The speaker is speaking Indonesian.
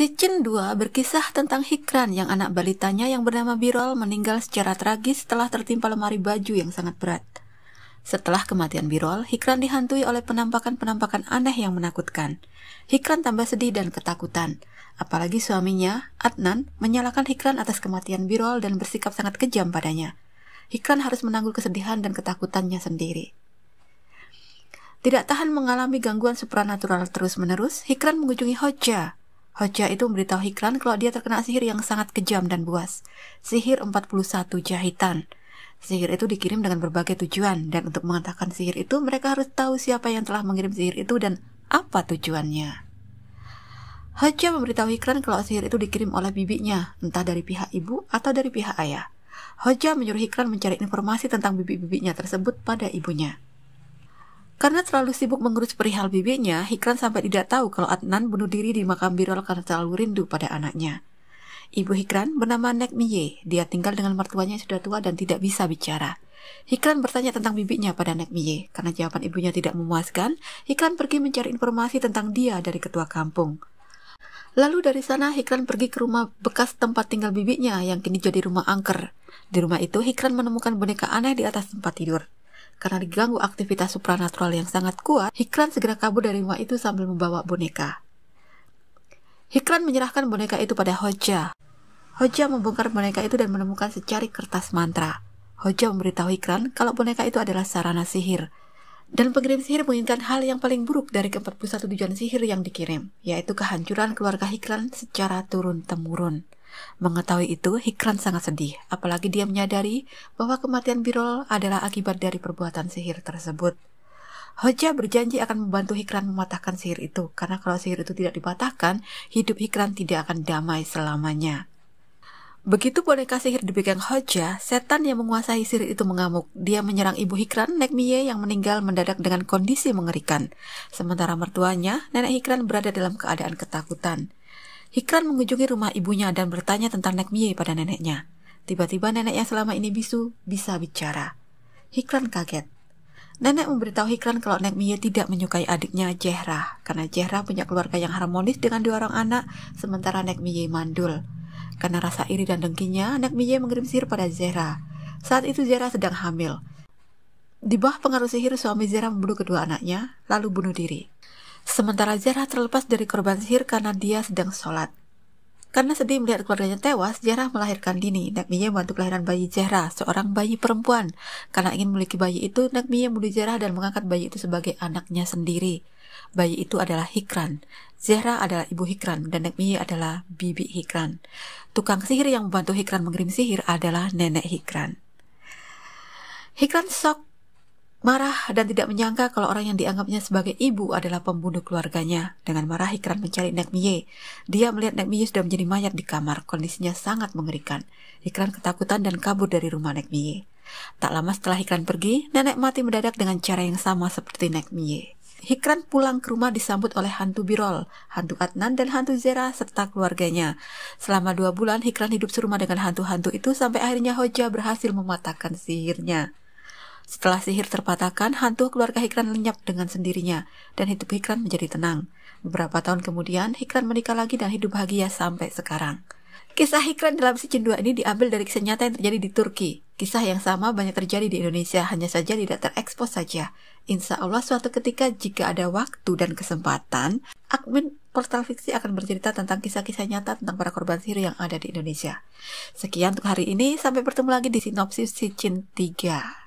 Season 2 berkisah tentang Hikran yang anak balitanya yang bernama Birol meninggal secara tragis setelah tertimpa lemari baju yang sangat berat. Setelah kematian Birol, Hikran dihantui oleh penampakan-penampakan aneh yang menakutkan. Hikran tambah sedih dan ketakutan. Apalagi suaminya, Adnan, menyalahkan Hikran atas kematian Birol dan bersikap sangat kejam padanya. Hikran harus menanggung kesedihan dan ketakutannya sendiri. Tidak tahan mengalami gangguan supranatural terus-menerus, Hikran mengunjungi Hoja. Hoja itu memberitahu Hikran kalau dia terkena sihir yang sangat kejam dan buas. Sihir 41 jahitan. Sihir itu dikirim dengan berbagai tujuan, dan untuk mengatakan sihir itu mereka harus tahu siapa yang telah mengirim sihir itu dan apa tujuannya. Hoja memberitahu Hikran kalau sihir itu dikirim oleh bibinya, entah dari pihak ibu atau dari pihak ayah. Hoja menyuruh Hikran mencari informasi tentang bibi-bibinya tersebut pada ibunya. Karena terlalu sibuk mengurus perihal bibinya, Hikran sampai tidak tahu kalau Adnan bunuh diri di makam Birol karena terlalu rindu pada anaknya. Ibu Hikran bernama Nek Miye. Dia tinggal dengan mertuanya yang sudah tua dan tidak bisa bicara. Hikran bertanya tentang bibinya pada Nek Miye. Karena jawaban ibunya tidak memuaskan, Hikran pergi mencari informasi tentang dia dari ketua kampung. Lalu dari sana Hikran pergi ke rumah bekas tempat tinggal bibinya yang kini jadi rumah angker. Di rumah itu Hikran menemukan boneka aneh di atas tempat tidur. Karena diganggu aktivitas supranatural yang sangat kuat, Hikran segera kabur dari rumah itu sambil membawa boneka. Hikran menyerahkan boneka itu pada Hoja. Hoja membongkar boneka itu dan menemukan secari kertas mantra. Hoja memberitahu Hikran kalau boneka itu adalah sarana sihir. Dan pengirim sihir menginginkan hal yang paling buruk dari ke-41 tujuan sihir yang dikirim, yaitu kehancuran keluarga Hikran secara turun-temurun. Mengetahui itu, Hikran sangat sedih, apalagi dia menyadari bahwa kematian Birol adalah akibat dari perbuatan sihir tersebut. Hoja berjanji akan membantu Hikran mematahkan sihir itu, karena kalau sihir itu tidak dipatahkan, hidup Hikran tidak akan damai selamanya. Begitu boneka sihir dipegang Hoja, setan yang menguasai sihir itu mengamuk. Dia menyerang ibu Hikran, Nek Miye, yang meninggal mendadak dengan kondisi mengerikan. Sementara mertuanya, nenek Hikran berada dalam keadaan ketakutan. Hikran mengunjungi rumah ibunya dan bertanya tentang Nek Miye pada neneknya. Tiba-tiba nenek yang selama ini bisu bisa bicara. Hikran kaget. Nenek memberitahu Hikran kalau Nek Miye tidak menyukai adiknya Jehra, karena Jehra punya keluarga yang harmonis dengan 2 orang anak, sementara Nek Miye mandul. Karena rasa iri dan dengkinya, Nek Miye mengirim sihir pada Zehra. Saat itu Zehra sedang hamil. Di bawah pengaruh sihir, suami Zehra membunuh kedua anaknya, lalu bunuh diri. Sementara Zehra terlepas dari korban sihir karena dia sedang sholat. Karena sedih melihat keluarganya tewas, Zehra melahirkan dini. Nek Miye membantu kelahiran bayi Zehra, seorang bayi perempuan. Karena ingin memiliki bayi itu, Nek Miye membunuh Zehra dan mengangkat bayi itu sebagai anaknya sendiri. Bayi itu adalah Hikran. Zehra adalah ibu Hikran dan Nek Miye adalah bibi Hikran. Tukang sihir yang membantu Hikran mengirim sihir adalah nenek Hikran. Hikran shock, marah dan tidak menyangka kalau orang yang dianggapnya sebagai ibu adalah pembunuh keluarganya. Dengan marah Hikran mencari Nek Miye. Dia melihat Nek Miye sudah menjadi mayat di kamar. Kondisinya sangat mengerikan. Hikran ketakutan dan kabur dari rumah Nek Miye. Tak lama setelah Hikran pergi, nenek mati mendadak dengan cara yang sama seperti Nek Miye. Hikran pulang ke rumah disambut oleh hantu Birol, hantu Adnan dan hantu Zehra serta keluarganya. Selama 2 bulan Hikran hidup serumah dengan hantu-hantu itu sampai akhirnya Hoja berhasil mematahkan sihirnya. Setelah sihir terpatahkan, hantu keluarga Hikran lenyap dengan sendirinya dan hidup Hikran menjadi tenang. Beberapa tahun kemudian Hikran menikah lagi dan hidup bahagia sampai sekarang. Kisah Hikran dalam season 2 ini diambil dari kisah nyata yang terjadi di Turki. Kisah yang sama banyak terjadi di Indonesia, hanya saja tidak terekspos saja. Insya Allah suatu ketika jika ada waktu dan kesempatan, admin Portal Fiksi akan bercerita tentang kisah-kisah nyata tentang para korban sihir yang ada di Indonesia. Sekian untuk hari ini, sampai bertemu lagi di sinopsis season 3.